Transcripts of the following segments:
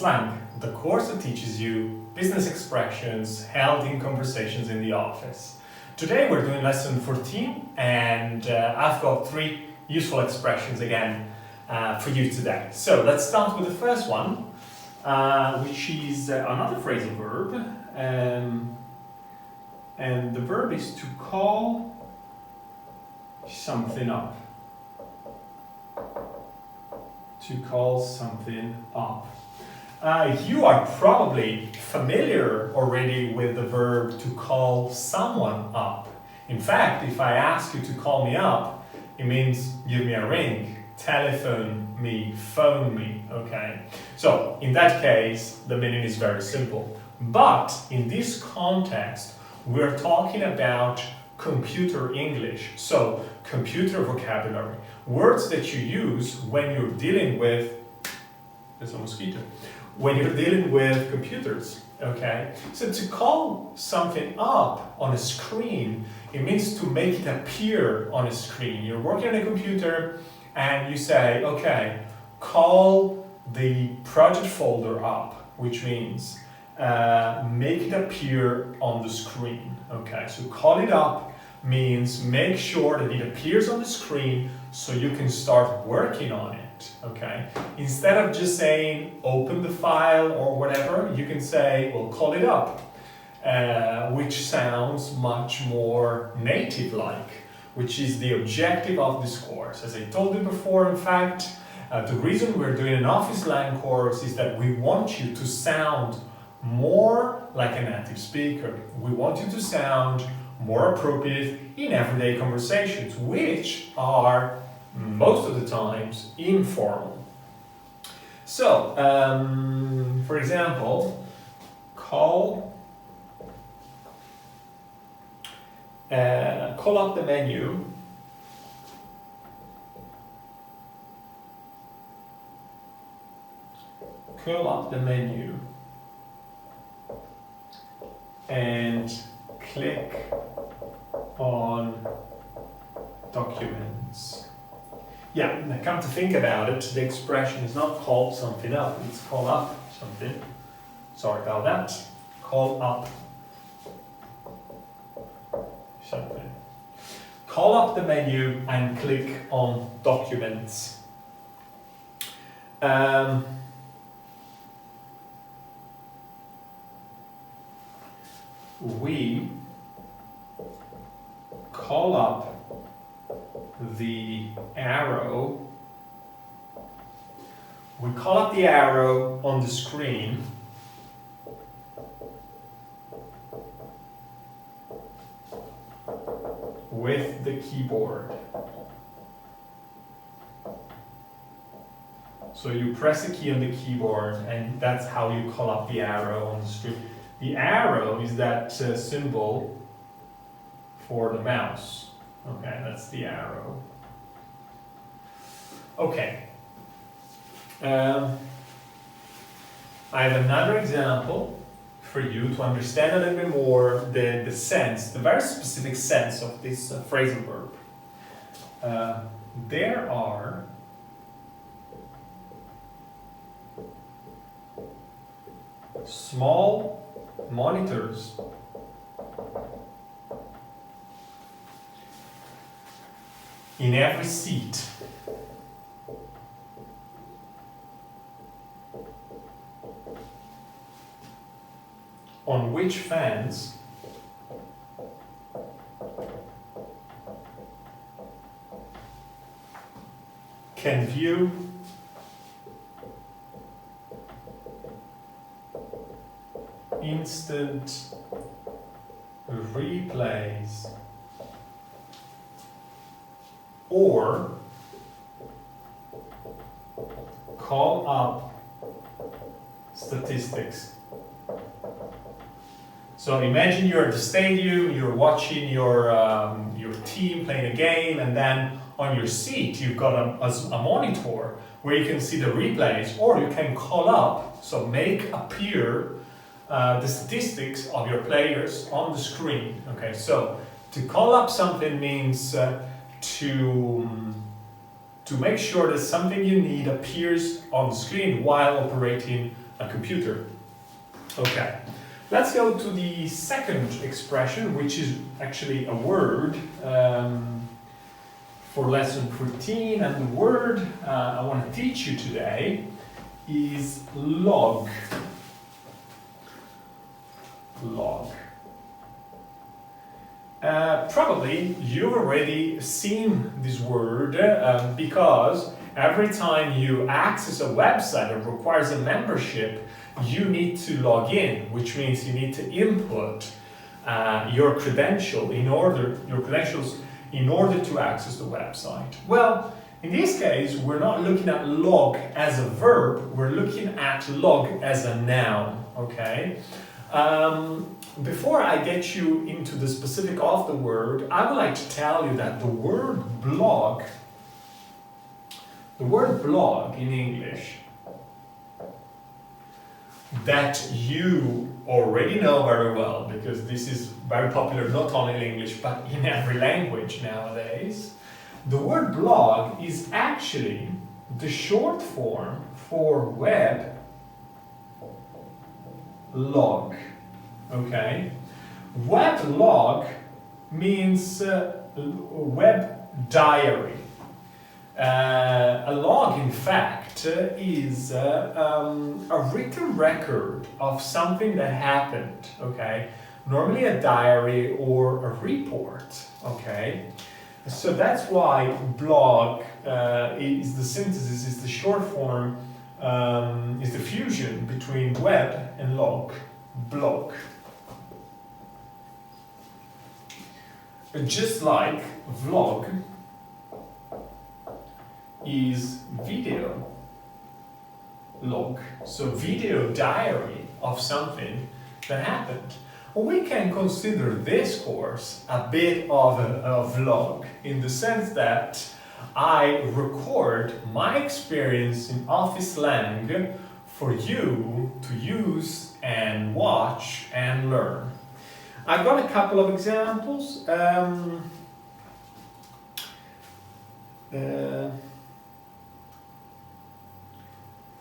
Slang, the course that teaches you business expressions held in conversations in the office. Today we're doing lesson 14 and I've got 3 useful expressions again for you today. So let's start with the first one, which is another phrasal verb. And the verb is to call something up. To call something up. You are probably familiar already with the verb to call someone up. In fact, if I ask you to call me up, it means give me a ring, telephone me, phone me, okay? So, in that case, the meaning is very simple. But in this context, we're talking about computer English, so computer vocabulary, words that you use when you're dealing with, there's a mosquito, when you're dealing with computers, okay? So to call something up on a screen, it means to make it appear on a screen. You're working on a computer and you say, okay, call the project folder up, which means make it appear on the screen, okay? So call it up means make sure that it appears on the screen so you can start working on it, okay? Instead of just saying open the file or whatever, you can say, well, call it up, which sounds much more native-like, which is the objective of this course. As I told you before, in fact, the reason we're doing an office slang course is that we want you to sound more like a native speaker. We want you to sound more appropriate in everyday conversations, which are most of the times informal. So, for example, call up the menu. Call up the menu and click on documents. Yeah, now come to think about it, the expression is not call something up, it's call up something. Sorry about that. Call up something. Call up the menu and click on documents. We call up the arrow. We call up the arrow on the screen with the keyboard. So you press a key on the keyboard and that's how you call up the arrow on the screen. The arrow is that symbol for the mouse. Okay, that's the arrow. Okay. I have another example for you to understand a little bit more the sense, the very specific sense of this phrasal verb. There are small monitors in every seat. On which fans can view instant replays or call up statistics. So imagine you're at the stadium, you're watching your team playing a game, and then on your seat you've got a monitor where you can see the replays, or you can call up, so make appear the statistics of your players on the screen. Okay, so to call up something means to make sure that something you need appears on the screen while operating a computer. Okay, let's go to the second expression, which is actually a word for lesson 14, and the word I want to teach you today is log. Log. Probably you've already seen this word because every time you access a website that requires a membership, you need to log in, which means you need to input your credentials in order to access the website. Well, in this case, we're not looking at log as a verb, we're looking at log as a noun, okay? Before I get you into the specific of the word, I would like to tell you that the word blog in English, that you already know very well, because this is very popular not only in English but in every language nowadays. The word blog is actually the short form for web log. Okay? Web log means web diary. A log, in fact, is a written record of something that happened, okay? Normally a diary or a report, okay? So that's why blog is the synthesis, is the short form, is the fusion between web and log, blog. Just like vlog is video log, so video diary of something that happened. We can consider this course a bit of a vlog, in the sense that I record my experience in office slang for you to use and watch and learn. I've got a couple of examples.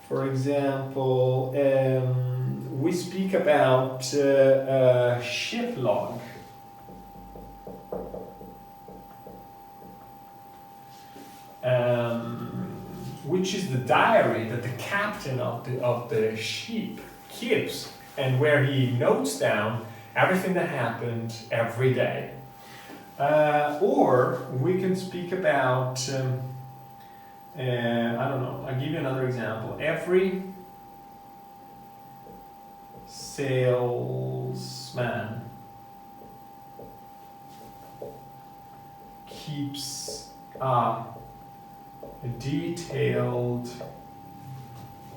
For example, we speak about ship log. Which is the diary that the captain of the ship keeps, and where he notes down everything that happened every day. Or we can speak about, I don't know, I'll give you another example. Every salesman keeps a detailed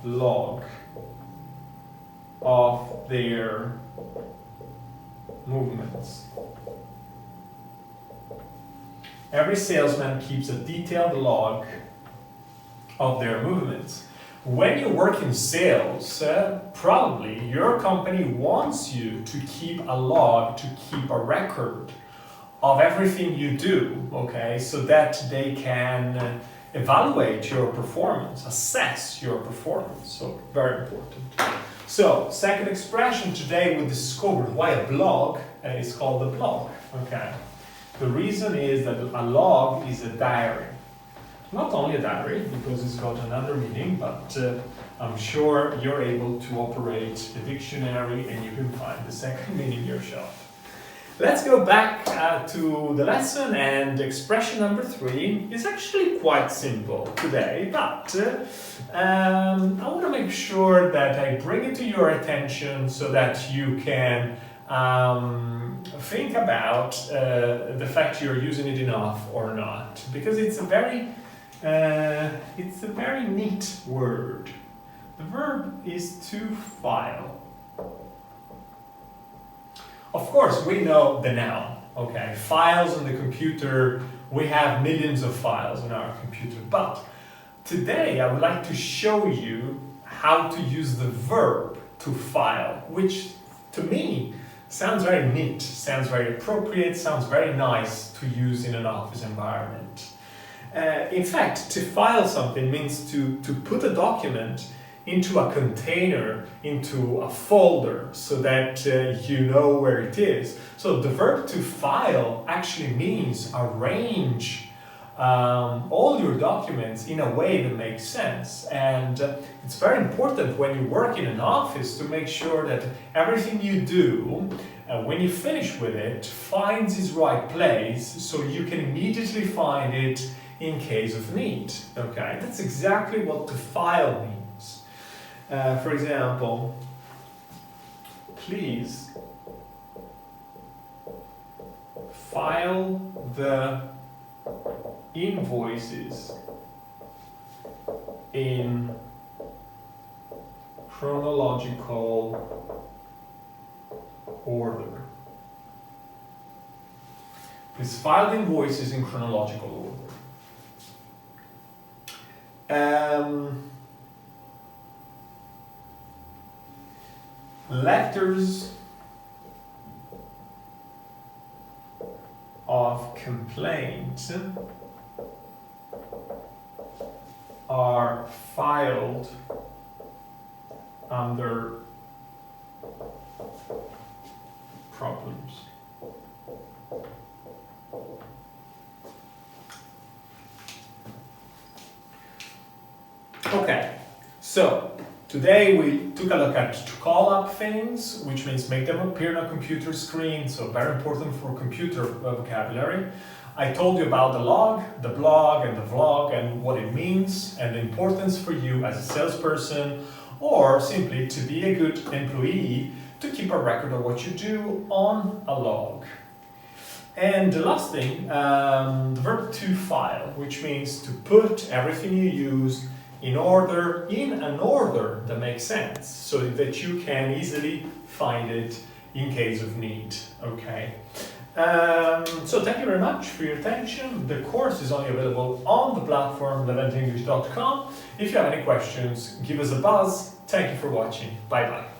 log of their movements. Every salesman keeps a detailed log of their movements. When you work in sales, probably your company wants you to keep a log, to keep a record of everything you do, okay, so that they can evaluate your performance, assess your performance. So very important. So second expression today, we discovered why a blog is called a blog. Okay, the reason is that a log is a diary. Not only a diary, because it's got another meaning, but I'm sure you're able to operate a dictionary and you can find the second meaning yourself. Let's go back to the lesson, and expression number 3 is actually quite simple today, but I want to make sure that I bring it to your attention so that you can think about the fact you're using it enough or not, because it's a very neat word. The verb is to file. Of course, we know the noun, okay? Files on the computer, we have millions of files on our computer. But today I would like to show you how to use the verb to file, which to me sounds very neat, sounds very appropriate, sounds very nice to use in an office environment. In fact, to file something means to put a document into a container, into a folder, so that you know where it is. So the verb to file actually means arrange all your documents in a way that makes sense. And it's very important when you work in an office to make sure that everything you do, when you finish with it, finds its right place, so you can immediately find it in case of need. Okay, that's exactly what to file means. For example, please file the invoices in chronological order. Please file the invoices in chronological order. Letters of complaint are filed under problems. Okay, so today we took a look at to call up things, which means make them appear on a computer screen, so very important for computer vocabulary. I told you about the log, the blog, and the vlog, and what it means, and the importance for you as a salesperson, or simply to be a good employee, to keep a record of what you do on a log. And the last thing, the verb to file, which means to put everything you use in an order that makes sense, so that you can easily find it in case of need. Okay. So thank you very much for your attention. The course is only available on the platform leventenglish.com. If you have any questions, give us a buzz. Thank you for watching. Bye bye.